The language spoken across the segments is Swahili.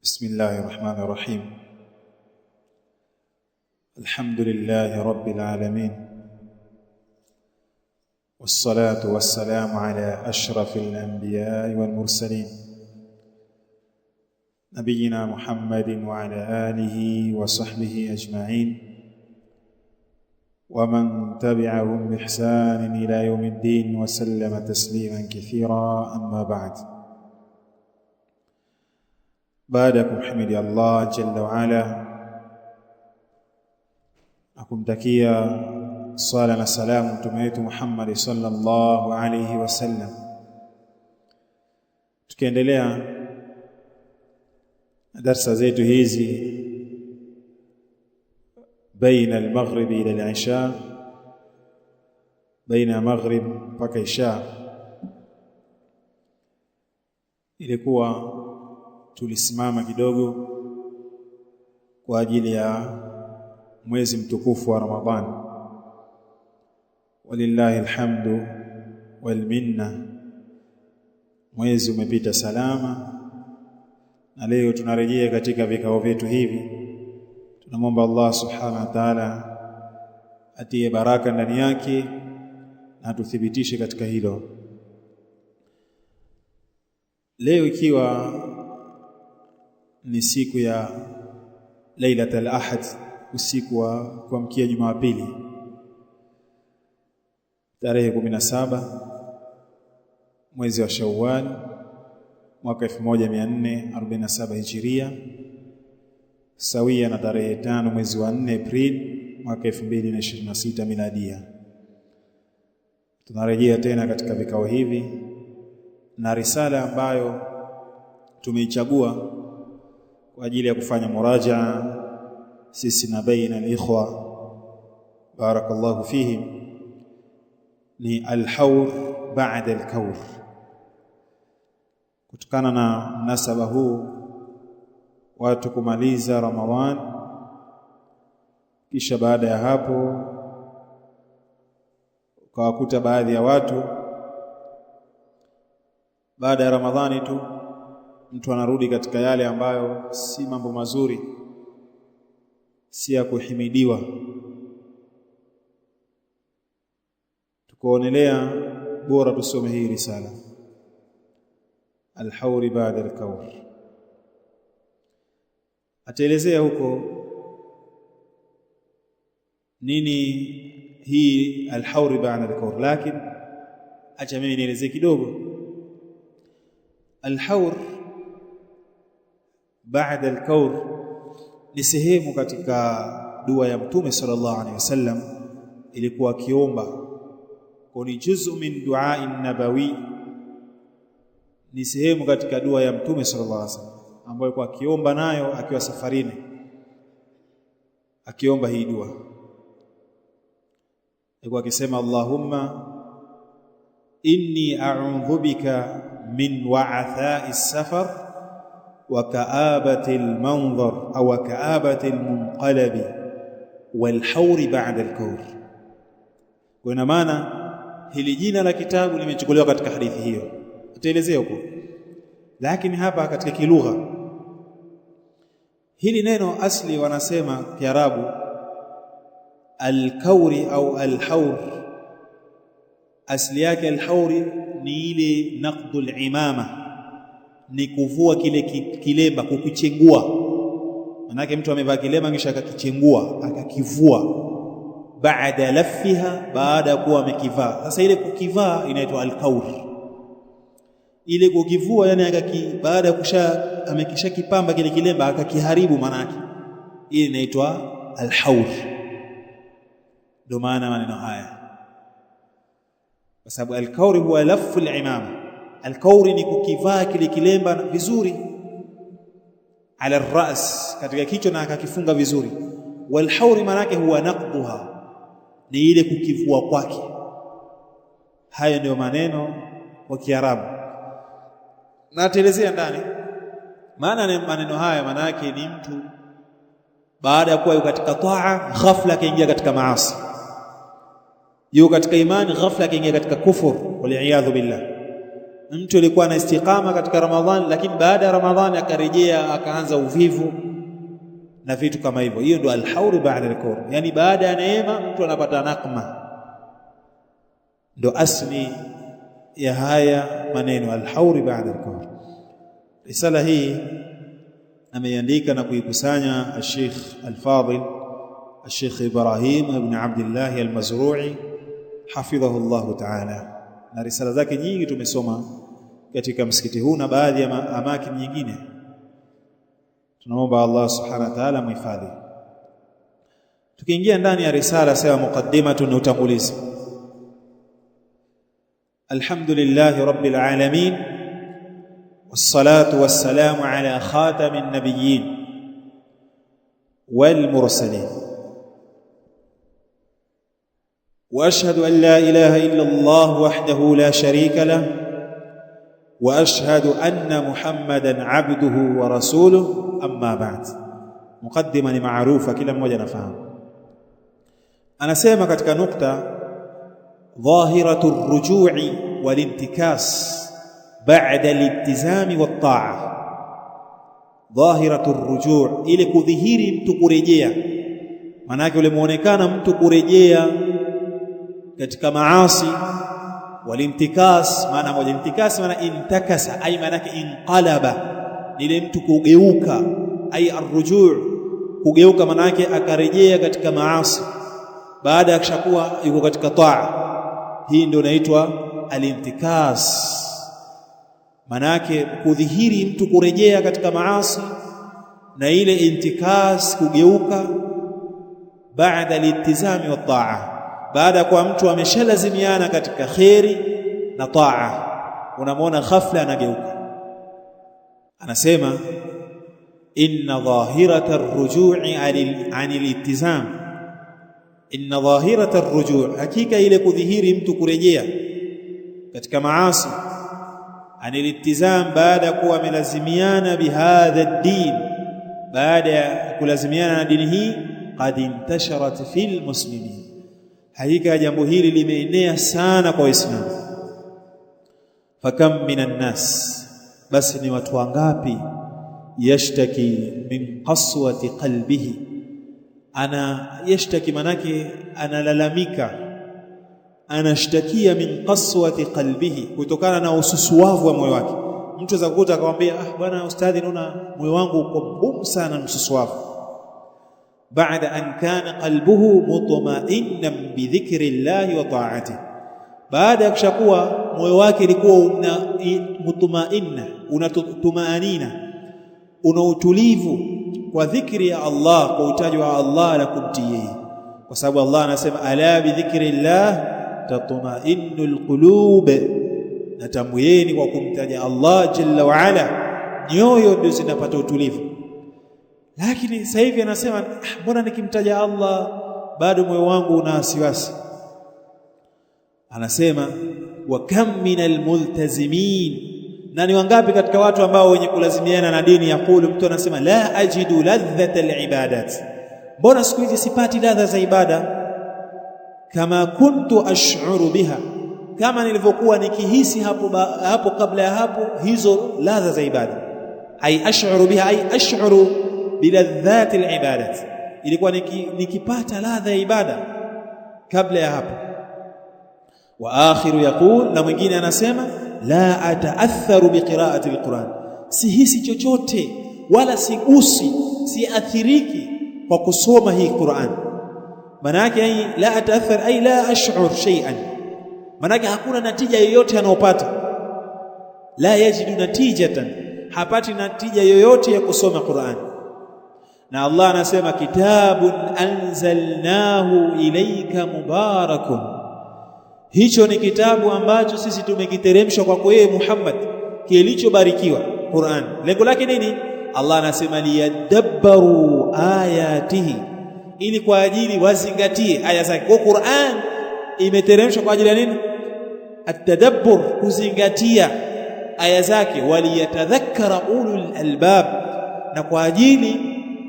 بسم الله الرحمن الرحيم. الحمد لله رب العالمين، والصلاة والسلام على أشرف الأنبياء والمرسلين نبينا محمد وعلى آله وصحبه أجمعين ومن تبعهم بإحسان إلى يوم الدين وسلم تسليما كثيرا. أما بعد، بعدكم حمد الله جل وعلا akumtakia sala na salamu mtume wetu Muhammad sallallahu alayhi wasallam. Tukiendelea darasa zetu hizi baina al-maghrib ila al-isha, baina maghrib mpaka isha, ilikuwa tulisimama kidogo kwa ajili ya mwezi mtukufu wa Ramadhani. Walillahi alhamdu wal minna, mwezi umepita salama na leo tunarejea katika vikao vyetu hivi. Tunamwomba Allah subhanahu wa ta'ala atie baraka ndani yake na tuthibitishe katika hilo. Leo ikiwa ni siku ya Lailatul Ahad, usiku wa kuamkia Jumapili, tarehe 17 mwezi wa Shawwal mwaka 1447 Hijiria, sawia na tarehe 5 mwezi wa 4 Aprili mwaka 2026 Miladia. Tunarejea tena katika vikao hivi na risala ambayo tumeichagua kwa ajili ya kufanya murajaa sisi na baina al-ikhwa barakallahu fihim, ni al-hawr ba'da al-kawr. Kutokana na mnasaba huu watu kumaliza Ramadhan, kisha baada ya hapo ukawakuta baadhi ya watu baada ya Ramadhani tu mtu anarudi katika yale ambayo si mambo mazuri, si ya kuhimidiwa. Tukoonelea bora tusome hii risala al-hawr ba'da al-kawr. Ataelezea huko nini hii al-hawr ba'da al-kawr, lakini acha mimi nielezee kidogo. Al-hawr ba'da al-kawr ni sehemu katika dua ya Mtume sallallahu alaihi wasallam, ilikuwa akiomba, kwa ni juz'u min du'a'i nabawi, ni sehemu katika dua ya Mtume sallallahu alaihi wasallam ambayo kwa akiomba nayo akiwa safarini, akiomba hii dua alikuwa akisema Allahumma inni a'udhu bika min wa'atha'i as-safar وكآبة المنظر أو كآبة المنقلب والحور بعد الكور. Kwa maana hili jina la kitabu limechukuliwa katika hadithi hiyo, utaelezea huko, lakini hapa katika kilugha hili neno asli wanasema Kiarabu al-kauri au al-hawr, asli yake al-hawri ni ile naqdul imama, ni kuvua kile kilemba, kukichengua. Manake mtu amevaa kilemba kisha akakichengua akakivua, baada lafiha, baada ya kuwa amekivaa. Sasa ile kukivaa inaitwa al-kaur. Ile kukivua yani baada ya amekisha kipamba kile kilemba akakiharibu, manake ile inaitwa al-haur. Ndio maana maneno haya, kwa sababu al-kaur huwa lafu al-imama. Al-kauri ni kukivaa kile kilemba vizuri, ala ras, katika kichwa, na akakifunga vizuri. Wal-hauri manake huwa naqduha, ni ile kukivua kwake. Haya ndio maneno kwa Kiarabu, na ataelezea ndani maana maneno haya. Manake ni mtu baada ya kuwa yuko katika taa, ghafla akaingia katika maasi, yuko katika imani, ghafla akaingia katika kufur, wal iyadhu billah. mtu alikuwa na istiqama katika Ramadhani lakini baada ya Ramadhani akarejea akaanza uvivu na vitu kama hivyo. Hiyo ndio al-haur ba'da al-kur, yani baada ya neema mtu anapata nakma. Ndio asli ya haya maneno al-haur ba'da al-kur. Risala hii ameandika na kuikusanya al-Sheikh al-Fadil al-Sheikh Ibrahim ibn Abdullah al-Mazru'i hafidhahu Allah ta'ala, na risala zake nyingi tumesoma katika msikiti huu na baadhi ya amakin nyingine. Tunaomba Allah subhanahu wa ta'ala muhifadhi. Tukiingia ndani ya risala sawa muqaddimatu na utangulizi. Alhamdulillahi rabbil alamin wassalatu wassalamu ala khatamin nabiyyin wal mursalin wa ashhadu an la ilaha illa Allah wahdahu la sharika lah wa ashhadu anna Muhammadan abduhu wa rasuluhu, amma ba'd. Mukaddima ni maarufa, kila mmoja anafahamu. Anasema katika nukta dhahiratu ar-ruju'i wal-intikas ba'da al-iltizami wat-ta'a. Dhahiratu ar-ruju', ile kudhihiri mtu kurejea, maana yake ule muonekana mtu kurejea katika maasi. Walintikas, maana moja intikas maana intakasa, ay maana yake inqalaba, ile mtu kugeuka, ay arrujuu, kugeuka maana yake akarejea katika maasi baada ya kushakuwa yuko katika taa. Hii ndio inaitwa alintikas, maana yake kudhihiri mtu kurejea katika maasi, na ile intikas kugeuka baada al-iltizami wa taa, baada kwa mtu ameshalazimiana katika khairi na taa, unamwona ghafla anageuka. Anasema inna dhahirata ar-ruju'i 'anil iltizam, inna dhahirata ar-ruju', hakika ile kudhihiri mtu kurejea katika maasi, 'anil iltizam, baada kuwa amelazimiana bihadha ad-din, baada ya kulazimiana na dini hii, qad intasharat fil muslimin, hakika jambo hili limeenea sana kwa Waislamu. Fakam minan nas, basi ni watu wangapi, yashtaki min qaswati qalbihi, ana yashtaki manake analalamika, anashtakia min qaswati qalbihi, kutokana na ususuavu wa moyo wake. Mtu aweza kukuta akamwambia bwana ustadhi, naona moyo wangu uko mgumu sana, msusuavu. Baada an kana qalbuhu mutma'innan bi dhikri llahi wa ta'atihi, baada ya kushakuwa moyo wake ilikuwa una mutma'inna, una tumaanina, una utulivu kwa dhikri ya Allah, kwa utaji wa Allah na kumtii yeye, kwa sababu Allah anasema ala bi dhikri llah tatma'innul qulub, natambueni kwa kumtaja Allah jalla wa ala nyoyo ndio zinapata utulivu. Lakini sasa hivi anasema mbona nikimtaja Allah bado moyo wangu una wasiwasi. Anasema wa kam minal multazimin, na ni wangapi katika watu ambao wenye kulazimiana na dini, yakulu, mtu anasema la ajidu ladhata alibadat, mbona siku hizi sipati ladha za ibada, kama kuntu ash'uru biha, kama nilivyokuwa nikihisi hapo kabla ya hapo hizo ladha za ibada. Ay ash'uru biha, ay ash'uru biladhati alibadat, ilikuwa nikipata ladha ya ibada kabla ya hapo. Wa akhiru yaqul, na mwingine anasema la ataathharu biqiraati alquran, sihisi chochote wala sigusi, siathiriki kwa kusoma hii Qur'an. Maana yake la ataathhar ay la ash'ur shay'an, maana yake hakuna natija yoyote anayopata. La yajidu natijatan, hapati natija yoyote ya kusoma Qur'an. Na Allah anasema kitabun anzalnahu ilayka mubarakun, hicho ni kitabu ambacho sisi tumekiteremsha kwako wewe Muhammad, kilichobarikiwa Qur'an. Lengo lake nini? Allah anasema liyadabbaru ayatihi, ili kwa ajili wazingatie aya zake. Kwa Qur'an imeteremshwa kwa ajili ya nini? At-tadabbur, kuzingatia aya zake. Waliyatadhakkara ulul albab, na kwa ajili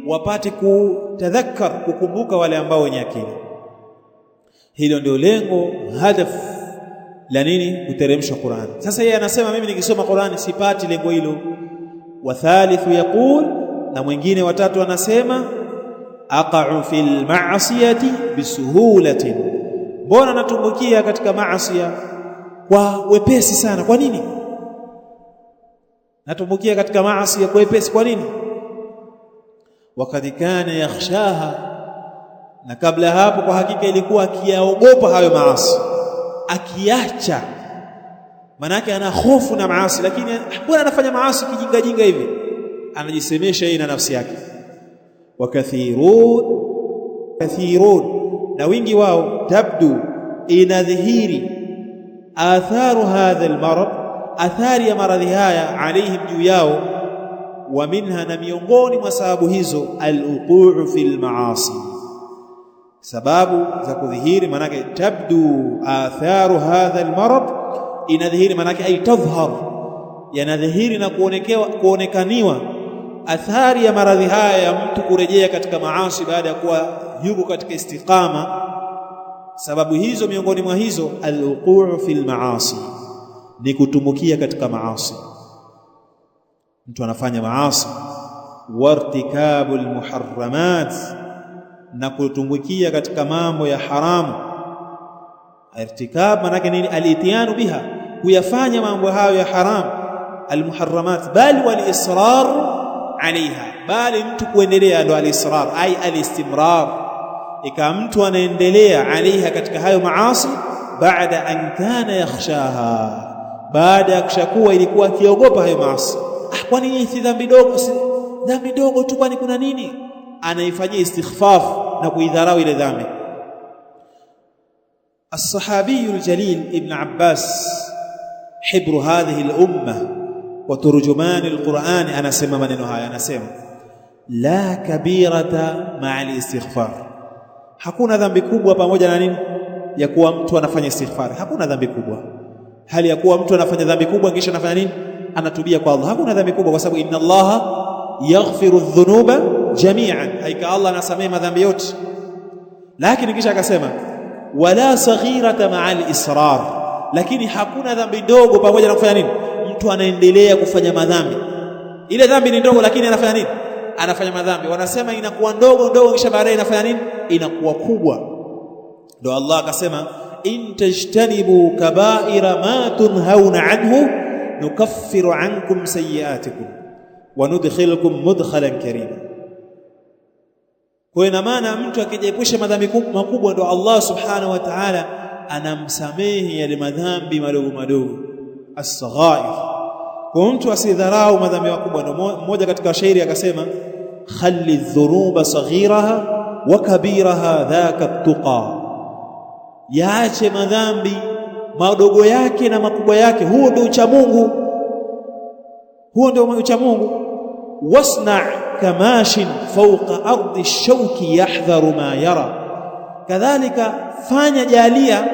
wapate kutadhakkar, kukumbuka wale ambao wenye akili. Hilo ndio lengo, hadaf la nini? Kuteremshwa Qur'an. Sasa yeye anasema mimi nikisoma Qur'an sipati lengo hilo. Wa thalithu yaqul, na mwingine watatu anasema aqa'u fil ma'siyati bisuhulatin, mbona natumbukia katika maasiya kwa wepesi sana? Kwa nini natumbukia katika maasiya kwa wepesi? Kwa nini? Wakati kana yakhshaha, na kabla hapo kwa hakika ilikuwa akiyaogopa hayo maasi, akiacha. Manake ana hofu na maasi, lakini mbona anafanya maasi kijinga jinga hivi? Anajisemesha yeye na nafsi yake. Wa kathirun, na wingi wao, tabdu, inadhihiri, atharu hadha almarad, athari ya maradhi haya, alaihim, juu yao. Wa minha, na miongoni mwa sababu hizo, al-uquu fil maasi, sababu za kudhihiri. Manake tabdu atharu hadha almarad, inadhihiri, manake ay tadhhar, yanadhihiri na kuonekaniwa athari ya maradhi haya ya mtu kurejea katika maasi baada ya kuwa yuko katika istiqama. Sababu hizo, miongoni mwa hizo, al-uquu fil maasi, ni kutumbukia katika maasi. Mtu anafanya maasi, wartikabul muharramat, na kutumbukia katika mambo ya haramu. Irtikab manake nini? Al-ityanu biha, kuyafanya mambo hayo ya haramu. Al-muharramat, bali wal israr alaiha, bali mtu kuendelea, ndo al-israr ay al-istimrar, ikawa mtu anaendelea alaiha, katika hayo maasi, baada an kana yakhshaha, baada ya kushakuwa ilikuwa akiogopa hayo maasi. Kwa nini si dhambi dogo? Si dhambi dogo tu, kwani kuna nini? Anaifanyia istighfaf na kuidharau ile dhambi. As-sahabi al-jalil Ibn Abbas, hibru hadhihi al-umma wa turjuman al-Qur'an, anasema maneno haya, anasema la kabirata ma'a al-istighfar, hakuna dhambi kubwa pamoja na nini? Ya kuwa mtu anafanya istighfar. Hakuna dhambi kubwa hali ya kuwa mtu anafanya dhambi kubwa kisha anafanya nini? Anatubia kwa Allah. Hakuna dhambi kubwa, kwa sababu inna Allaha yaghfiru dhunuba jami'an, haika Allah anasamehe madhambi yote. Lakini kisha akasema wala saghirata ma'al israr, lakini hakuna dhambi ndogo pamoja na kufanya nini? Mtu anaendelea kufanya madhambi. Ile dhambi ni ndogo, lakini anafanya nini? Anafanya madhambi. Wanasema inakuwa ndogo ndogo, kisha baadaye inafanya nini? Inakuwa kubwa. Ndio Allah akasema in tajtanibu kaba'ira ma tunhauna anhu nukaffiru ankum sayiatikum wa nudkhilukum mudkhalan karima. Kwa ina maana mtu akijiepusha madhambi makubwa, ndio Allah subhanahu wa ta'ala anamsamehe yale madhambi madogo madogo, as-saghair. Kwa mtu asidharau madhambi makubwa. Ndio mmoja katika shairi akasema khalli dhunuba saghiraha wa kabiraha dhaka at-tuqa, yaache madhambi madogo yake na makubwa yake, huo ndio ucha Mungu, huo ndio ucha Mungu. Wasna kamashin fawqa ardi shauki yahdharu ma yara, kadhalika fanya jalia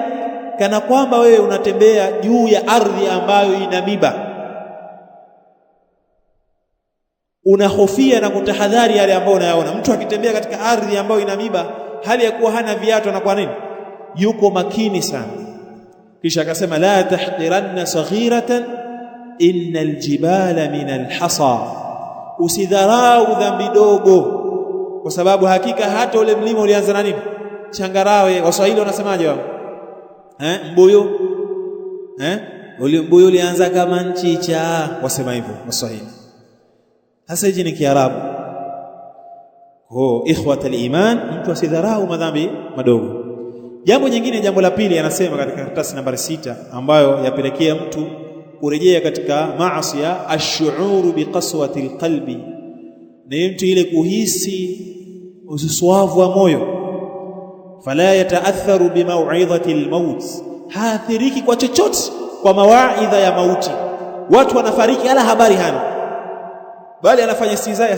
kana kwamba wewe unatembea juu ya ardhi ambayo ina miba, unahofia na kutahadhari yale ambayo unayaona. Mtu akitembea katika ardhi ambayo ina miba hali ya kuwa hana viatu, anakuwa nini? Yuko makini sana. Kisha akasema la tahqiranna saghiratan innal jibala min alhasa, usidharau dhambi dogo, kwa sababu hakika hata ule mlima ulianza na nini? Changarawe. Waswahili wanasemaje wao? Mbuyu ule mbuyu ulianza kama nchicha, wasema hivyo Waswahili. Sasa hichi ni Kiarabu. Ikhwata al-iman, mtu asidharau madhambi madogo. Jambo jingine, jambo la pili, anasema katika karatasi nambari 6, ambayo yapelekea mtu kurejea katika maasi, ash-shu'uru biqaswati al-qalbi, ni mtu ile kuhisi ususwavu wa moyo. Fala yataatharu bimau'idhati al-maut, haathiriki kwa chochote kwa mawaidha ya mauti. Watu wanafariki ala habari hana, bali anafanya istizaa.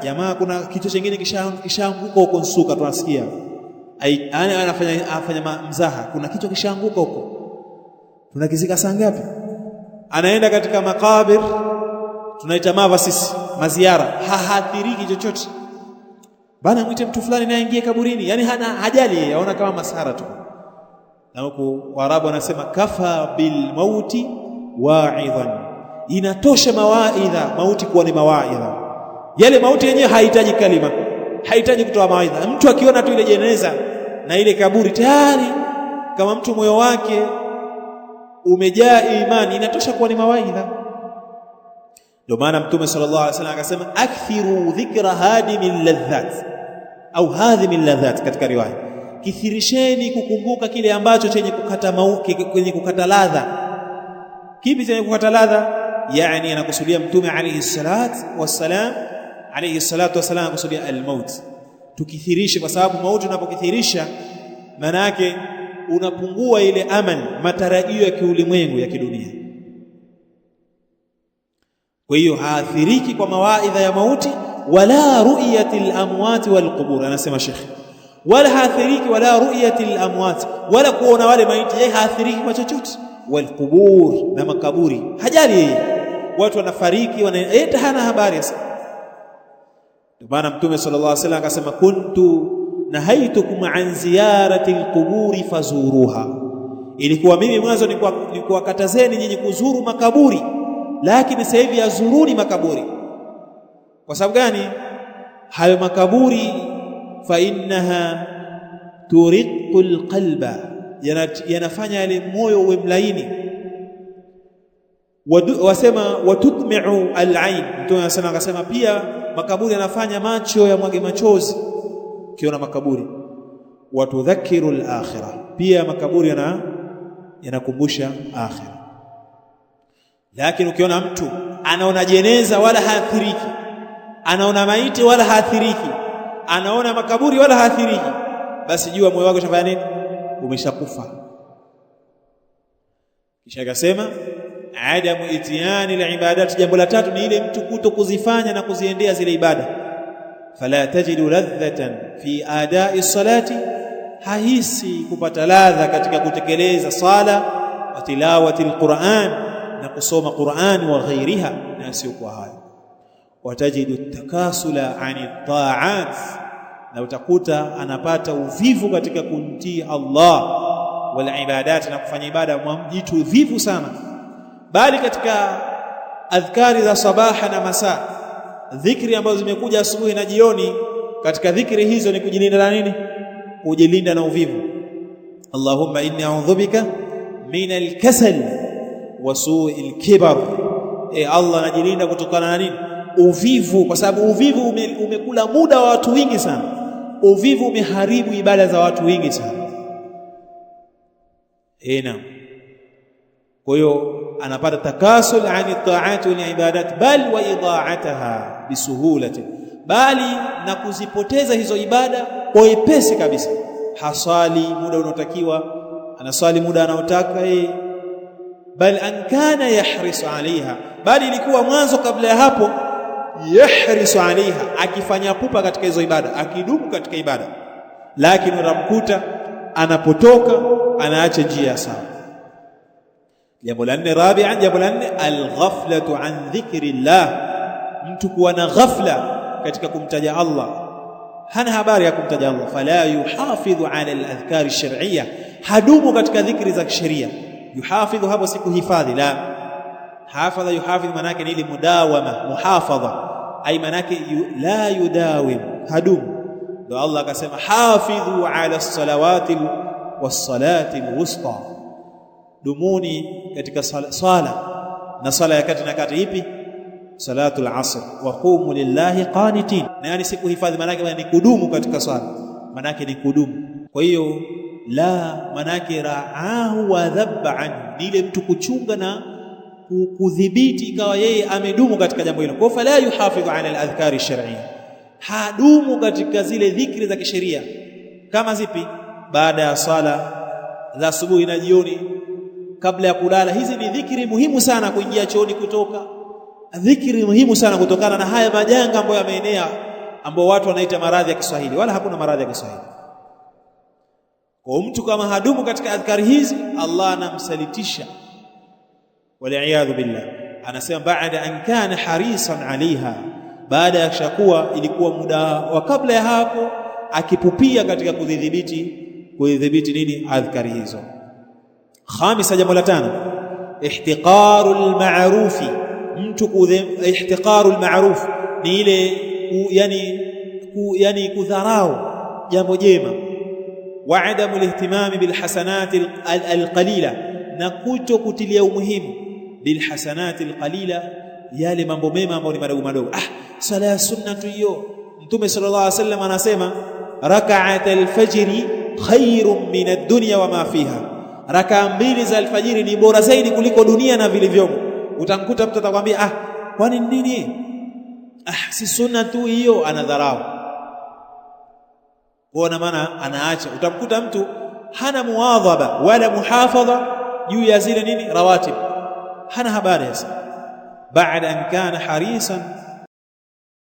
Jamaa kuna kitu kingine kishaanguka huko Nsuka, tunasikia anafanya mzaha, kuna kitu kishaanguka huko, tunakizika saa ngapi? Anaenda katika makabir, tunaita mava sisi, maziara, haathiriki chochote. Bana mwite mtu fulani naye ingie kaburini, yani hana hajali, aona kama masara tu. na huko Waarabu wanasema kafa bil mauti wa'idhan, inatosha mawaidha mauti kuwa ni mawaidha. Yale mauti yenyewe hahitaji kalima, hahitaji kutoa mawaidha. Mtu akiona tu ile jeneza na ile kaburi tayari, kama mtu moyo wake umejaa imani, inatosha kuwa ni mawaidha. Ndio maana Mtume sallallahu alaihi wasallam akasema akthiru dhikra hadimil ladhat au hadhimil ladhat, katika riwaya, kithirisheni kukumbuka kile ambacho chenye kukata kwenye kukata ladha. Kipi chenye kukata ladha? Yani anakusudia Mtume alayhi salatu wassalam anakusudia al-maut. Tukithirishe, kwa sababu mauti unapokithirisha maana yake unapungua ile amani, matarajio ya kiulimwengu ya kidunia. Kwa hiyo haathiriki kwa mawaidha ya mauti, wala ru'yatil amwati wal qubur. Anasema Sheikh, wala haathiriki wala ru'yatil amwati, wala kuona wale maiti, yeye haathiriki kwa chochote. Wal qubur, na makaburi hajali yeye. Watu wanafariki yeye hana habari sasa. Ndio maana Mtume sallallahu alaihi wasallam akasema kuntu nahaitukum an ziyarati alquburi fazuruha, ilikuwa mimi mwanzo nilikuwa katazeni nyinyi kuzuru makaburi, lakini sasa hivi yazuruni makaburi. Kwa sababu gani? Hayo makaburi fa innaha turiqul qalba, yanafanya ile moyo uwe mlaini. Wasema watutmi'u al-ain, Mtume sana akasema pia makaburi yanafanya macho ya mwage machozi ukiona makaburi. Watudhakiru al-akhirah, pia makaburi yanakumbusha akhirah. Lakini ukiona mtu anaona jeneza wala haathiriki, anaona maiti wala haathiriki, anaona makaburi wala haathiriki, basi jua moyo wake utafanya nini? Umeshakufa. Kisha akasema adamu itiyani al-ibadat, jambo la tatu ni ile mtu kuto kuzifanya na kuziendea zile ibada. Fala tajidu ladhatan fi adai salati, hahisi kupata ladha katika kutekeleza sala, wa tilawati al-Qur'an, na kusoma Qur'an, wa ghairiha, na sio kwa hayo. Watajidu takasula ani ta'at, na utakuta anapata uvivu katika kumtii Allah, wal ibadat, na kufanya ibada mjitu uvivu sana. Bali katika adhkari za sabaha na masaa, dhikri ambazo zimekuja asubuhi na jioni, katika dhikri hizo ni kujilinda na nini? Kujilinda na uvivu. Allahumma inni a'udhu bika min al-kasal wa su'il kibar. Allah, najilinda kutokana na nini? Uvivu, kwa sababu uvivu umekula muda wa watu wengi sana. Uvivu umeharibu ibada za watu wengi sana. Naam. Kwa hiyo anapata takasul ani ta'ati wal ibadat, bal wa ida'ataha bisuhulati, bali na kuzipoteza hizo ibada kwa wepesi kabisa. Hasali muda unaotakiwa, anasali muda anaotaka yeye, bal an kana yahrisu alaiha, bali ilikuwa mwanzo kabla ya hapo yahrisu alaiha, akifanya pupa katika hizo ibada, akidumu katika ibada, lakini unamkuta anapotoka anaacha njia sawa. Jambo la nne, rabi'an, jambo la nne, al-ghaflatu an dhikrillah, mtu kuwa na ghafla katika kumtaja Allah, hana habari ya kumtaja Allah. Fala yuhafidhu ala al-adhkar ash-shar'iyya, hadumu katika dhikri za kisheria. Yuhafidhu hapo si kuhifadhi, la. Hafadha yuhafidhu maana yake ni ile mudawama, muhafadha, ai maana yake la yudawim, hadumu. Ndio Allah akasema hafidhu ala as-salawati was-salati al-wusta, dumuni katika sala, na sala ya kati na kati ipi? Salatul asr, wa qumu lillahi qanitin. Na yani siku hifadhi maana yake ni kudumu katika sala, maana yake ni kudumu. Kwa hiyo la maana yake ra'ahu wa dhabba anhu, ni ile mtu kuchunga na kudhibiti, ikawa yeye amedumu katika jambo hilo. Kwa fala yuhafidhu ala al-adhkari ash-shar'iyya, hadumu katika zile dhikri za kisheria. Kama zipi? Baada ya sala za asubuhi na jioni, kabla ya kulala. Hizi ni dhikri muhimu sana, kuingia chooni, kutoka, dhikri muhimu sana, kutokana na haya majanga ambayo yameenea, ambao watu wanaita maradhi ya Kiswahili, wala hakuna maradhi ya Kiswahili. Kwa mtu kama hadumu katika adhkari hizi, Allah anamsalitisha, wal-iyadhu billah. Anasema baada an kana harisan alaiha, baada ya shakuwa ilikuwa muda wa kabla ya hapo akipupia katika kudhibiti nini? Adhkari hizo. Khamisa, jambo la 5, ihtiqarul ma'rufi, mtu ihtiqarul ma'ruf ni ile yani kudharau jambo jema. Wa adamul ihtimam bil hasanati al qalila, na kuto kutilia umuhimu bil hasanati al qalila, yale mambo mema ambayo ni madogo madogo. Sala ya sunna tu hiyo. Mtume sallallahu alaihi wasallam anasema rak'at al-fajri khairun min ad-dunya wa ma fiha, raka mbili za alfajiri ni bora zaidi kuliko dunia na vilivyomo. Utamkuta mtu atakwambia kwani nini? Si sunna tu hiyo, anadharau. Kwa maana anaacha. Utamkuta mtu hana muadhaba wala muhafadha juu ya zile rawatib, hana habari. Baada an kana harisan